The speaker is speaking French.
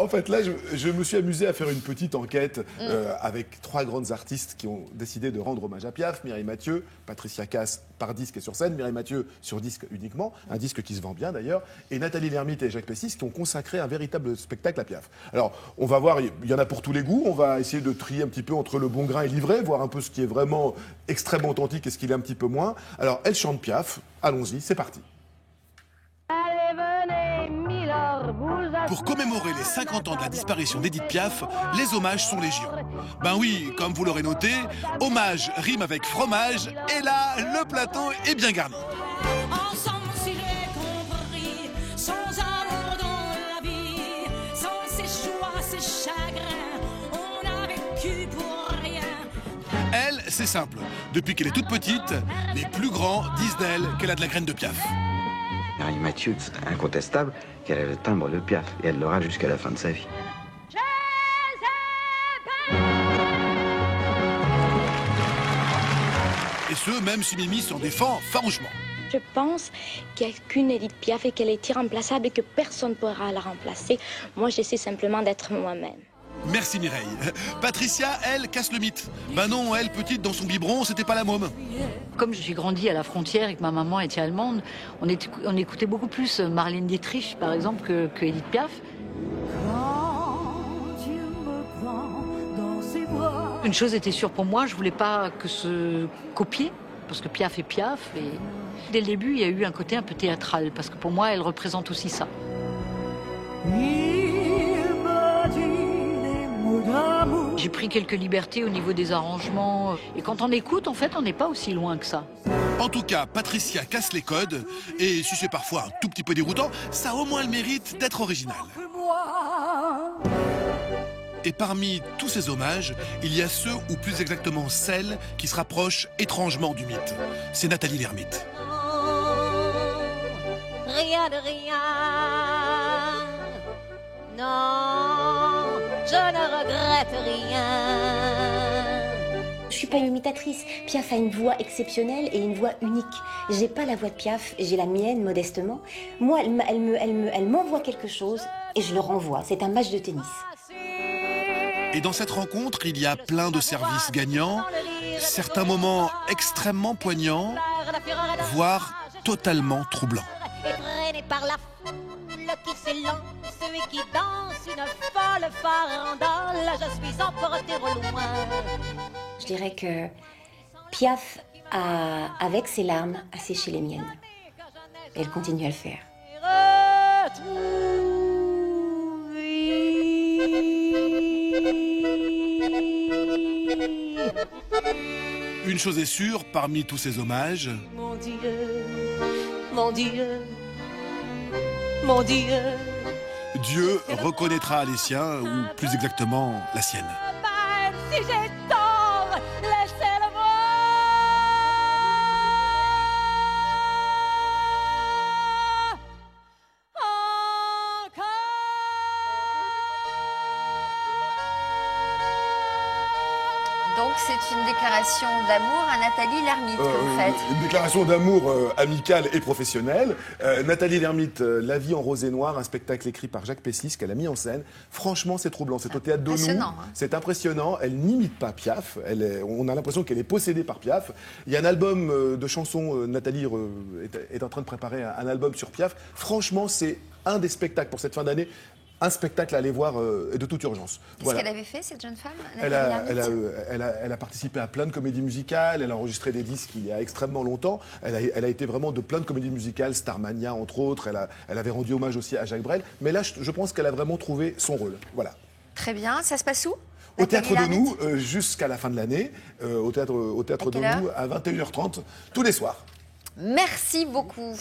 En fait, là, je me suis amusé à faire une petite enquête avec 3 grandes artistes qui ont décidé de rendre hommage à Piaf. Mireille Mathieu, Patricia Cass par disque et sur scène, Mireille Mathieu sur disque uniquement, un disque qui se vend bien d'ailleurs, et Nathalie Lermite et Jacques Pessis qui ont consacré un véritable spectacle à Piaf. Alors, on va voir, il y en a pour tous les goûts, on va essayer de trier un petit peu entre le bon grain et l'ivraie, voir un peu ce qui est vraiment extrêmement authentique et ce qui l'est un petit peu moins. Alors, elle chante Piaf, allons-y, c'est parti. Pour commémorer les 50 ans de la disparition d'Édith Piaf, les hommages sont légion. Ben oui, comme vous l'aurez noté, hommage rime avec fromage, et là, le plateau est bien garni. Ensemble, si j'ai compris, sans amour dans la vie, sans ses choix, ses chagrins, on a vécu pour rien. Elle, c'est simple. Depuis qu'elle est toute petite, les plus grands disent d'elle qu'elle a de la graine de Piaf. Mireille Mathieu, c'est incontestable qu'elle a le timbre de Piaf, et elle l'aura jusqu'à la fin de sa vie. Et ce, même si Mimi s'en défend farouchement. Je pense qu'il n'y a qu'une Édith Piaf et qu'elle est irremplaçable et que personne ne pourra la remplacer. Moi, j'essaie simplement d'être moi-même. Merci Mireille. Patricia, elle, casse le mythe. Ben non, elle, petite dans son biberon, c'était pas la môme. Comme j'ai grandi à la frontière et que ma maman était allemande, on écoutait beaucoup plus Marlène Dietrich, par exemple, que Édith Piaf. Une chose était sûre pour moi, je voulais pas que se copier, parce que Piaf est Piaf. Et dès le début, il y a eu un côté un peu théâtral, parce que pour moi, elle représente aussi ça. J'ai pris quelques libertés au niveau des arrangements. Et quand on écoute, en fait, on n'est pas aussi loin que ça. En tout cas, Patricia casse les codes. Et si c'est parfois un tout petit peu déroutant, ça a au moins le mérite d'être original. Et parmi tous ces hommages, il y a ceux, ou plus exactement celles, qui se rapprochent étrangement du mythe. C'est Nathalie Lermite. Rien de rien. Non, je ne regrette rien. Je suis pas une imitatrice. Piaf a une voix exceptionnelle et une voix unique. J'ai pas la voix de Piaf, j'ai la mienne modestement. Moi, elle m'envoie quelque chose et je le renvoie. C'est un match de tennis. Et dans cette rencontre, il y a plein de services gagnants, certains moments extrêmement poignants, voire totalement troublants. Effréné par la foule qui s'élance et qui danse une folle farandole, je suis emportée au loin. Je dirais que Piaf a, avec ses larmes, a séché les miennes. Et elle continue à le faire. Une chose est sûre, parmi tous ces hommages, Mon Dieu, mon Dieu, mon Dieu. Dieu reconnaîtra les siens, ou plus exactement, la sienne. Même si j'ai tort, laissez-le moi. Donc c'est une déclaration d'amour à Nathalie Lermite que vous faites. Une déclaration d'amour amicale et professionnelle. Nathalie Lermite, La vie en rose et noir, un spectacle écrit par Jacques Pessis qu'elle a mis en scène. Franchement, c'est troublant. C'est au théâtre d'Onou. C'est impressionnant. Elle n'imite pas Piaf. On a l'impression qu'elle est possédée par Piaf. Il y a un album de chansons. Nathalie est en train de préparer un album sur Piaf. Franchement, c'est un des spectacles pour cette fin d'année. Un spectacle à aller voir de toute urgence. Qu'est-ce qu'elle avait fait, cette jeune femme, elle a participé à plein de comédies musicales, elle a enregistré des disques il y a extrêmement longtemps. Elle a été vraiment de plein de comédies musicales, Starmania entre autres. Elle avait rendu hommage aussi à Jacques Brel. Mais là, je pense qu'elle a vraiment trouvé son rôle. Voilà. Très bien. Ça se passe où? Au théâtre d'Onou, jusqu'à la fin de l'année, au théâtre d'Onou à 21h30, tous les soirs. Merci beaucoup.